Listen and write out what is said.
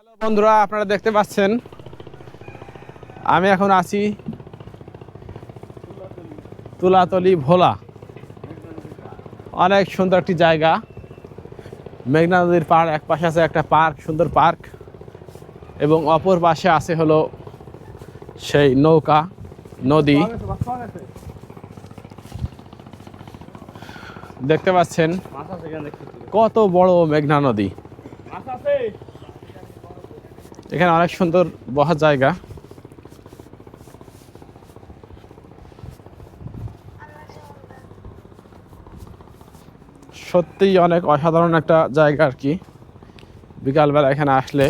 বন্ধুরা, আপনারা দেখতে পাচ্ছেন আমি এখন আছি তুলাতলি ভোলা। অনেক সুন্দর একটি জায়গা, মেঘনা নদীর পাড়। এক পাশে আছে একটা পার্ক, সুন্দর পার্ক, এবং অপর পাশে আছে হলো সেই নৌকা নদী। দেখতে পাচ্ছেন কত বড় মেঘনা নদী। এখানে অনেক সুন্দর বসার জায়গা। সত্যিই অনেক অসাধারণ একটা জায়গা আর কি। বিকালবেলা এখানে আসলে